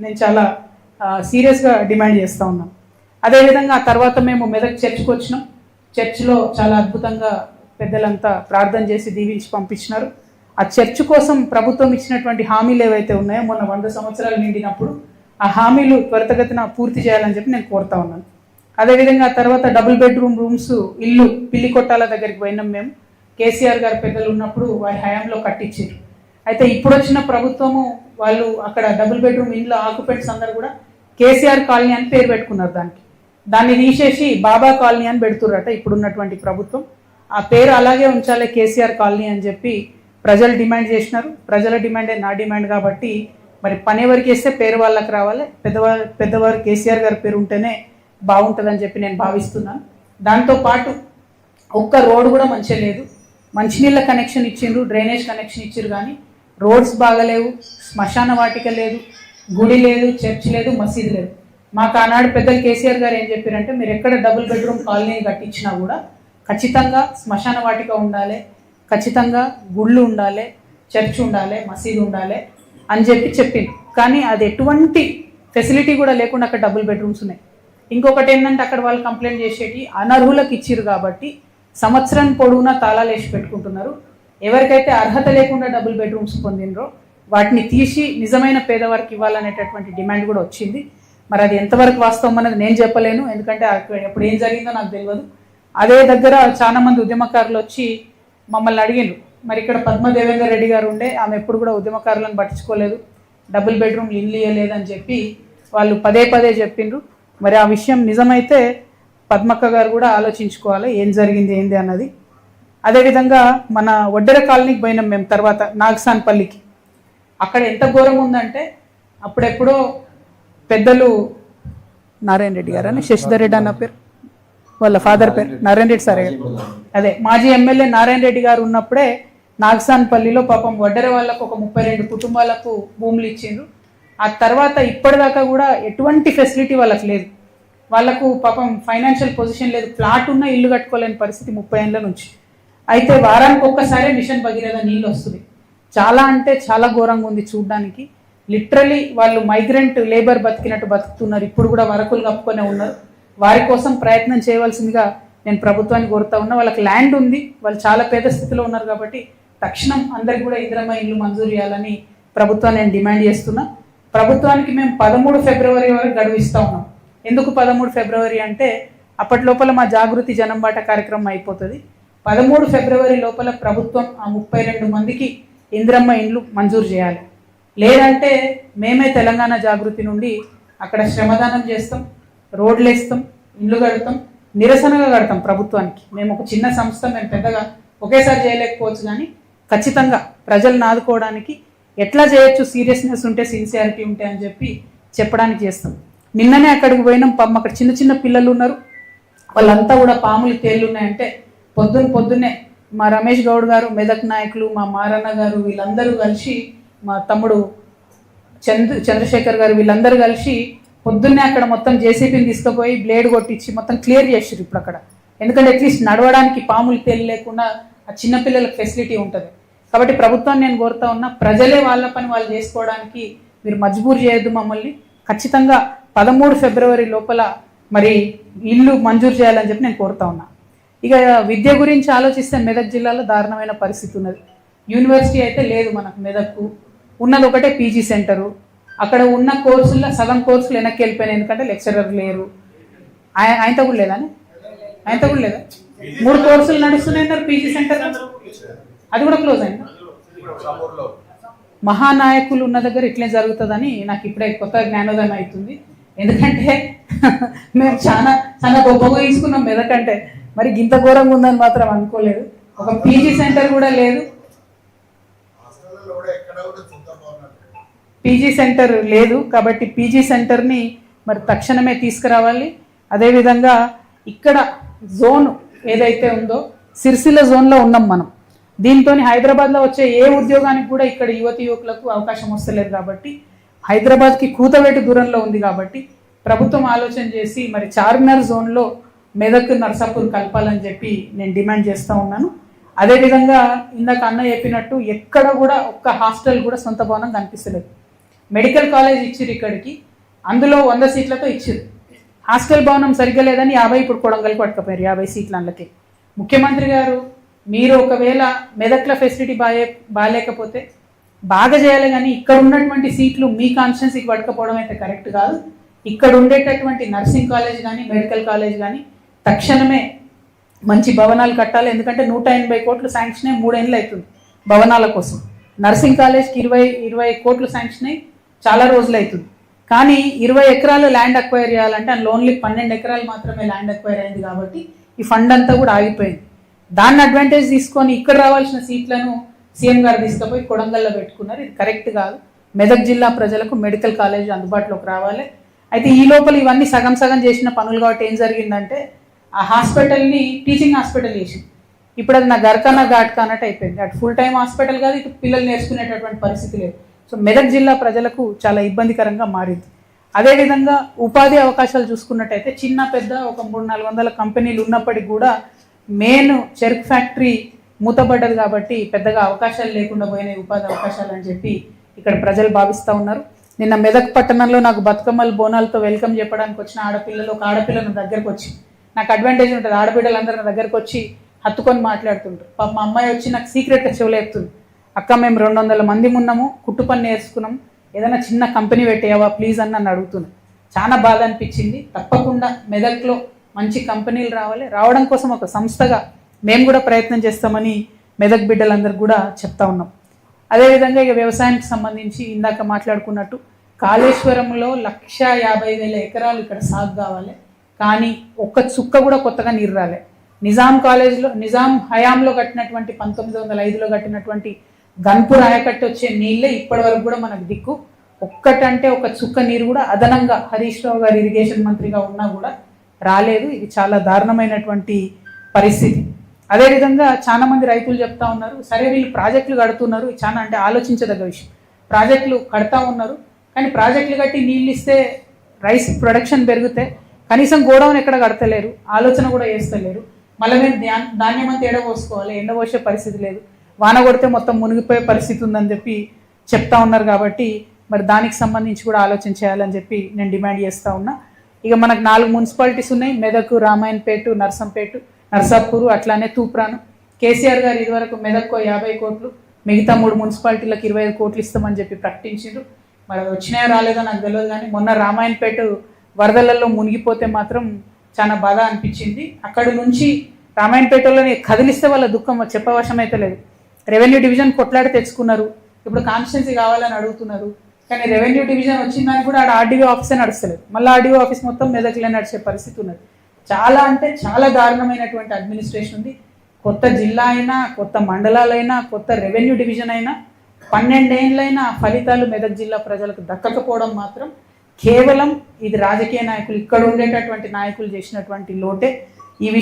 నేను చాలా సీరియస్గా డిమాండ్ చేస్తూ ఉన్నాను. అదేవిధంగా ఆ తర్వాత మేము మెదక్ చర్చ్కి వచ్చినాం. చర్చ్లో చాలా అద్భుతంగా పెద్దలంతా ప్రార్థన చేసి దీవించి పంపించినారు. ఆ చర్చ్ కోసం ప్రభుత్వం ఇచ్చినటువంటి హామీలు ఏవైతే ఉన్నాయో మొన్న 100 సంవత్సరాలు నిండినప్పుడు ఆ హామీలు త్వరితగతిన పూర్తి చేయాలని చెప్పి నేను కోరుతా ఉన్నాను. అదేవిధంగా ఆ తర్వాత డబుల్ బెడ్రూమ్ రూమ్స్ ఇల్లు పిల్లి కొట్టాల దగ్గరికి పోయినాం. మేము కేసీఆర్ గారు పెద్దలు ఉన్నప్పుడు వారి హయాంలో కట్టించారు. అయితే ఇప్పుడు వచ్చిన ప్రభుత్వము వాళ్ళు అక్కడ డబుల్ బెడ్రూమ్ ఇంట్లో ఆక్యుపెంట్స్ అందరూ కూడా కేసీఆర్ కాలనీ అని పేరు పెట్టుకున్నారు. దాన్ని తీసేసి బాబా కాలనీ అని పెడుతుర్రట ఇప్పుడున్నటువంటి ప్రభుత్వం. ఆ పేరు అలాగే ఉంచాలి కేసీఆర్ కాలనీ అని చెప్పి ప్రజలు డిమాండ్ చేసినారు. ప్రజల డిమాండే నా డిమాండ్ కాబట్టి మరి పని ఎవరికి వేస్తే పేరు వాళ్ళకి రావాలి. పెద్దవారు కేసీఆర్ గారి పేరు ఉంటేనే బాగుంటుందని చెప్పి నేను భావిస్తున్నాను. దాంతోపాటు ఒక్క రోడ్డు కూడా మంచిగా లేదు. మంచినీళ్ళ కనెక్షన్ ఇచ్చిండ్రు, డ్రైనేజ్ కనెక్షన్ ఇచ్చారు, కానీ రోడ్స్ బాగలేవు, శ్మశాన వాటిక లేదు, గుడి లేదు, చర్చ్ లేదు, మసీదు లేదు. మాకు ఆనాడు పెద్దలు కేసీఆర్ గారు ఏం చెప్పారంటే మీరు ఎక్కడ డబుల్ బెడ్రూమ్ కాలనీ కట్టించినా కూడా ఖచ్చితంగా శ్మశాన వాటిక ఉండాలి, ఖచ్చితంగా గుళ్ళు ఉండాలి, చర్చ్ ఉండాలి, మసీదు ఉండాలి అని చెప్పింది. కానీ అది ఎటువంటి ఫెసిలిటీ కూడా లేకుండా అక్కడ డబుల్ బెడ్రూమ్స్ ఉన్నాయి. ఇంకొకటి ఏంటంటే అక్కడ వాళ్ళు కంప్లైంట్ చేసేటి అనర్హులకు ఇచ్చిరు కాబట్టి సంవత్సరం పొడవునా తాళాలు వేసి పెట్టుకుంటున్నారు. ఎవరికైతే అర్హత లేకుండా డబుల్ బెడ్రూమ్స్ పొందినరో వాటిని తీసి నిజమైన పేదవారికి ఇవ్వాలనేటటువంటి డిమాండ్ కూడా వచ్చింది. మరి అది ఎంతవరకు వాస్తవం అన్నది నేను చెప్పలేను, ఎందుకంటే ఎప్పుడు ఏం జరిగిందో నాకు తెలియదు. అదే దగ్గర చాలా మంది ఉద్యమకారులు వచ్చి మమ్మల్ని అడిగిండ్రు, మరి ఇక్కడ పద్మదేవేందర్ రెడ్డి గారు ఉండే, ఆమె ఎప్పుడు కూడా ఉద్యమకారులను పట్టించుకోలేదు, డబుల్ బెడ్రూమ్ ఇల్లు ఇవ్వలేదని చెప్పి వాళ్ళు పదే చెప్పిండ్రు. మరి ఆ విషయం నిజమైతే పద్మక్క గారు కూడా ఆలోచించుకోవాలి ఏం జరిగింది ఏంది అన్నది. అదేవిధంగా మన వడ్డెర కాలనీకి పోయినాం మేము. తర్వాత నాగసాన్పల్లికి, అక్కడ ఎంత ఘోరం ఉందంటే అప్పుడెప్పుడో పెద్దలు నారాయణ రెడ్డి గారు అని, శశిధర్ రెడ్డి అన్న పేరు, వాళ్ళ ఫాదర్ పేరు నారాయణ రెడ్డి సార్, అదే మాజీ ఎమ్మెల్యే నారాయణ రెడ్డి గారు ఉన్నప్పుడే నాగసాన్పల్లిలో పాపం వడ్డెర వాళ్ళకు ఒక 32 కుటుంబాలకు భూములు ఇచ్చిండ్రు. ఆ తర్వాత ఇప్పటిదాకా కూడా ఎటువంటి ఫెసిలిటీ వాళ్ళకి లేదు. వాళ్ళకు పాపం ఫైనాన్షియల్ పొజిషన్ లేదు, ఫ్లాట్ ఉన్న ఇల్లు కట్టుకోలేని పరిస్థితి 30 ఏళ్ళ నుంచి. అయితే వారానికి ఒక్కసారి మిషన్ భగీరథ నీళ్ళు వస్తుంది. చాలా అంటే చాలా ఘోరంగా ఉంది చూడడానికి. లిటరలీ వాళ్ళు మైగ్రెంట్ లేబర్ బతికినట్టు బతుకుతున్నారు. ఇప్పుడు కూడా వరకులు కప్పుకొనే ఉన్నారు. వారి కోసం ప్రయత్నం చేయవలసిందిగా నేను ప్రభుత్వాన్ని కోరుతా ఉన్నా. వాళ్ళకి ల్యాండ్ ఉంది, వాళ్ళు చాలా పేద స్థితిలో ఉన్నారు కాబట్టి తక్షణం అందరికి కూడా ఇందిరమ్మ ఇల్లు మంజూరు చేయాలని ప్రభుత్వాన్ని నేను డిమాండ్ చేస్తున్నా. ప్రభుత్వానికి మేము 13 ఫిబ్రవరి వరకు గడువు ఇస్తా ఉన్నాం. ఎందుకు 13 ఫిబ్రవరి అంటే అప్పటి లోపల మా జాగృతి జనంబాట కార్యక్రమం అయిపోతుంది. 13 ఫిబ్రవరి లోపల ప్రభుత్వం ఆ 32 మందికి ఇందిరమ్మ ఇండ్లు మంజూరు చేయాలి. లేదంటే మేమే తెలంగాణ జాగృతి నుండి అక్కడ శ్రమదానం చేస్తాం, రోడ్లు వేస్తాం, ఇండ్లు కడతాం, నిరసనగా కడతాం ప్రభుత్వానికి. మేము ఒక చిన్న సంస్థ, మేము పెద్దగా ఒకేసారి చేయలేకపోవచ్చు, కానీ ఖచ్చితంగా ప్రజలను ఆదుకోవడానికి ఎట్లా చేయొచ్చు, సీరియస్నెస్ ఉంటే, సిన్సియారిటీ ఉంటే అని చెప్పి చెప్పడానికి చేస్తాం. నిన్ననే అక్కడికి పోయినాం. పాపం అక్కడ చిన్న పిల్లలు ఉన్నారు, వాళ్ళంతా కూడా పాములు తేళ్ళు ఉన్నాయంటే పొద్దున్నే మా రమేష్ గౌడ్ గారు, మెదక్ నాయకులు, మా మారన్న గారు, వీళ్ళందరూ కలిసి, మా తమ్ముడు చంద్రశేఖర్ గారు, వీళ్ళందరూ కలిసి పొద్దున్నే అక్కడ మొత్తం జేసీబీని తీసుకుపోయి బ్లేడ్ కొట్టించి మొత్తం క్లియర్ చేసారు ఇప్పుడు అక్కడ. ఎందుకంటే అట్లీస్ట్ నడవడానికి పాములు తేలి లేకుండా ఆ చిన్నపిల్లలకు ఫెసిలిటీ ఉంటుంది. కాబట్టి ప్రభుత్వాన్ని నేను కోరుతా ఉన్నా, ప్రజలే వాళ్ళ పని వాళ్ళు చేసుకోవడానికి మీరు మజ్బూర్ చేయొద్దు మమ్మల్ని. ఖచ్చితంగా 13 ఫిబ్రవరి లోపల మరి ఇల్లు మంజూరు చేయాలని చెప్పి నేను కోరుతా ఉన్నా. ఇక విద్య గురించి ఆలోచిస్తే మెదక్ జిల్లాలో దారుణమైన పరిస్థితి ఉన్నది. యూనివర్సిటీ అయితే లేదు మనకు. మెదక్కు ఉన్నది ఒకటే పీజీ సెంటరు. అక్కడ ఉన్న కోర్సుల్లో సగం కోర్సులు వెనక్కి వెళ్ళిపోయినాయి, ఎందుకంటే లెక్చరర్ లేరు. ఆయనతో కూడా లేదా? 3 కోర్సులు నడుస్తున్నాయి పీజీ సెంటర్, అది కూడా క్లోజ్ అయింది. మహానాయకులు ఉన్న దగ్గర ఇట్లే జరుగుతుందని నాకు ఇప్పుడే కొత్త జ్ఞానోదయం అవుతుంది. ఎందుకంటే మేము చాలా గొప్పగా తీసుకున్నాం మెదకంటే, మరి గింత ఘోరంగా ఉందని మాత్రం అనుకోలేదు. ఒక పీజీ సెంటర్ కూడా లేదు, పీజీ సెంటర్ లేదు. కాబట్టి పీజీ సెంటర్ని మరి తక్షణమే తీసుకురావాలి. అదేవిధంగా ఇక్కడ జోన్ ఏదైతే ఉందో సిరిసిల్ల జోన్లో ఉన్నాం మనం. దీంతో హైదరాబాద్లో వచ్చే ఏ ఉద్యోగానికి కూడా ఇక్కడ యువకులకు అవకాశం వస్తలేదు. కాబట్టి హైదరాబాద్కి కూతవేటు దూరంలో ఉంది. కాబట్టి ప్రభుత్వం ఆలోచన చేసి మరి చార్మినార్ జోన్లో మెదక్, నర్సాపూర్ కలపాలని చెప్పి నేను డిమాండ్ చేస్తూ ఉన్నాను. అదేవిధంగా ఇందాక అన్న చెప్పినట్టు ఎక్కడ కూడా ఒక్క హాస్టల్ కూడా సొంత భవనం కనిపిస్తలేదు. మెడికల్ కాలేజ్ ఇచ్చిరు ఇక్కడికి, అందులో 100 సీట్లతో ఇచ్చిరు. హాస్టల్ భవనం సరిగ్గా లేదని 50 ఇప్పుడు కొడంగల్కి పట్టుకపోయారు 50 సీట్ల అందుకే. ముఖ్యమంత్రి గారు మీరు ఒకవేళ మెదక్ల ఫెసిలిటీ బాగాలేకపోతే బాగా చేయాలి, కానీ ఇక్కడ ఉన్నటువంటి సీట్లు మీ కాన్స్టిట్యున్సీకి పట్టుకపోవడం అయితే కరెక్ట్ కాదు. ఇక్కడ ఉండేటటువంటి నర్సింగ్ కాలేజ్ కానీ మెడికల్ కాలేజ్ కానీ తక్షణమే మంచి భవనాలు కట్టాలి. ఎందుకంటే 180 కోట్లు శాంక్షన్ అయ్యి 3 ఏళ్ళు అవుతుంది భవనాల కోసం. నర్సింగ్ కాలేజ్కి 20 కోట్లు శాంక్షన్ అయ్యి చాలా రోజులు అవుతుంది. కానీ 20 ఎకరాలు ల్యాండ్ అక్వైర్ చేయాలంటే అందులో ఓన్లీ 12 ఎకరాలు మాత్రమే ల్యాండ్ అక్వైర్ అయింది. కాబట్టి ఈ ఫండ్ అంతా కూడా ఆగిపోయింది. దాన్ని అడ్వాంటేజ్ తీసుకొని ఇక్కడ రావాల్సిన సీట్లను సీఎం గారు తీసుకుపోయి కొడంగల్లో పెట్టుకున్నారు. ఇది కరెక్ట్ కాదు. మెదక్ జిల్లా ప్రజలకు మెడికల్ కాలేజ్ అందుబాటులోకి రావాలి. అయితే ఈ లోపల ఇవన్నీ సగం సగం చేసిన పనులు కాబట్టి ఏం జరిగిందంటే ఆ హాస్పిటల్ని టీచింగ్ హాస్పిటల్ చేసింది. ఇప్పుడు అది నా గర్కానా ఘాట్కా అన్నట్టు అయిపోయింది. అటు ఫుల్ టైం హాస్పిటల్ కాదు, ఇటు పిల్లలు నేర్చుకునేటటువంటి పరిస్థితి లేదు. సో మెదక్ జిల్లా ప్రజలకు చాలా ఇబ్బందికరంగా మారింది. అదేవిధంగా ఉపాధి అవకాశాలు చూసుకున్నట్టయితే చిన్న పెద్ద ఒక 300-400 కంపెనీలు ఉన్నప్పటికీ కూడా మెయిన్ చెరుకు ఫ్యాక్టరీ మూతపడ్డది కాబట్టి పెద్దగా అవకాశాలు లేకుండా పోయినాయి ఉపాధి అవకాశాలు అని చెప్పి ఇక్కడ ప్రజలు భావిస్తూ ఉన్నారు. నిన్న మెదక్ పట్టణంలో నాకు బతుకమ్మలు బోనాలతో వెల్కమ్ చెప్పడానికి వచ్చిన ఆడపిల్లలు, ఒక ఆడపిల్ల నా దగ్గరకు వచ్చి, నాకు అడ్వాంటేజ్ ఉంటుంది, ఆడపిల్లలందరూ నా దగ్గరకు వచ్చి హత్తుకొని మాట్లాడుతుంటారు. పాప మా అమ్మాయి వచ్చి నాకు సీక్రెట్గా చెవులు చెప్తుంది, అక్క మేము 200 మంది ఉన్నాము, కుట్టు పని నేర్చుకున్నాం, ఏదైనా చిన్న కంపెనీ పెట్టేవా ప్లీజ్ అని నన్ను అడుగుతున్నాను. చాలా బాధ అనిపించింది. తప్పకుండా మెదక్లో మంచి కంపెనీలు రావాలి. రావడం కోసం ఒక సంస్థగా మేము కూడా ప్రయత్నం చేస్తామని మెదక్ బిడ్డలందరూ కూడా చెప్తా ఉన్నాం. అదేవిధంగా ఇక వ్యవసాయానికి సంబంధించి ఇందాక మాట్లాడుకున్నట్టు కాళేశ్వరంలో 150,000 ఎకరాలు ఇక్కడ సాగు కావాలి, కానీ ఒక్క చుక్క కూడా కొత్తగా నీరు రాలే. నిజాం హయాంలో కట్టినటువంటి 1905లో కట్టినటువంటి గన్పూర్ ఆయకట్టు వచ్చే నీళ్ళే ఇప్పటి వరకు కూడా మనకు దిక్కు. ఒక్కటంటే ఒక చుక్క నీరు కూడా అదనంగా హరీష్ రావు గారు ఇరిగేషన్ మంత్రిగా ఉన్నా కూడా రాలేదు. ఇది చాలా దారుణమైనటువంటి పరిస్థితి. అదేవిధంగా చాలా మంది రైతులు చెప్తా ఉన్నారు, సరే వీళ్ళు ప్రాజెక్టులు కడుతున్నారు, చాలా అంటే ఆలోచించదగ్గ విషయం. ప్రాజెక్టులు కడతా ఉన్నారు, కానీ ప్రాజెక్టులు కట్టి నీళ్ళు ఇస్తే రైస్ ప్రొడక్షన్ పెరిగితే కనీసం గోడౌన్ ఎక్కడ కడతలేరు, ఆలోచన కూడా చేస్తలేరు. మళ్ళీ మేము ధాన్యం అంతా ఎండబోసుకోవాలి, ఎండబోసే పరిస్థితి లేదు, వాన కొడితే మొత్తం మునిగిపోయే పరిస్థితి ఉందని చెప్పి చెప్తా ఉన్నారు. కాబట్టి మరి దానికి సంబంధించి కూడా ఆలోచన చేయాలని చెప్పి నేను డిమాండ్ చేస్తూ ఉన్నా. ఇక మనకు 4 మున్సిపాలిటీస్ ఉన్నాయి, మెదక్, రామాయణపేట, నర్సంపేట, నర్సాపూర్, అట్లానే తూప్రాను. కేసీఆర్ గారు ఇదివరకు మెదక్కు 50 కోట్లు, మిగతా 3 మున్సిపాలిటీలకు 25 కోట్లు ఇస్తామని చెప్పి ప్రకటించారు. మరి అది వచ్చినాయో రాలేదో నాకు తెలియదు, కానీ మొన్న రామాయణపేట వరదలలో మునిగిపోతే మాత్రం చాలా బాధ అనిపించింది. అక్కడి నుంచి రామాయణపేటలోనే కదిలిస్తే వాళ్ళ దుఃఖం చెప్పవశం అయితే లేదు. రెవెన్యూ డివిజన్ కొట్లాడి తెచ్చుకున్నారు, ఇప్పుడు కాన్స్టిట్యున్సీ కావాలని అడుగుతున్నారు, కానీ రెవెన్యూ డివిజన్ వచ్చిందని కూడా ఆడ ఆర్డీఓ ఆఫీసే నడుస్తలేదు. మళ్ళీ ఆర్డీఓ ఆఫీస్ మొత్తం మెదక్లే నడిచే పరిస్థితి ఉన్నది. చాలా అంటే చాలా దారుణమైనటువంటి అడ్మినిస్ట్రేషన్ ఉంది. కొత్త జిల్లా అయినా, కొత్త మండలాలైనా, కొత్త రెవెన్యూ డివిజన్ అయినా 12 ఏళ్ళైనా ఫలితాలు మెదక్ జిల్లా ప్రజలకు దక్కకపోవడం మాత్రం కేవలం ఇది రాజకీయ నాయకులు, ఇక్కడ ఉండేటటువంటి నాయకులు చేసినటువంటి లోటే. ఈ విషయం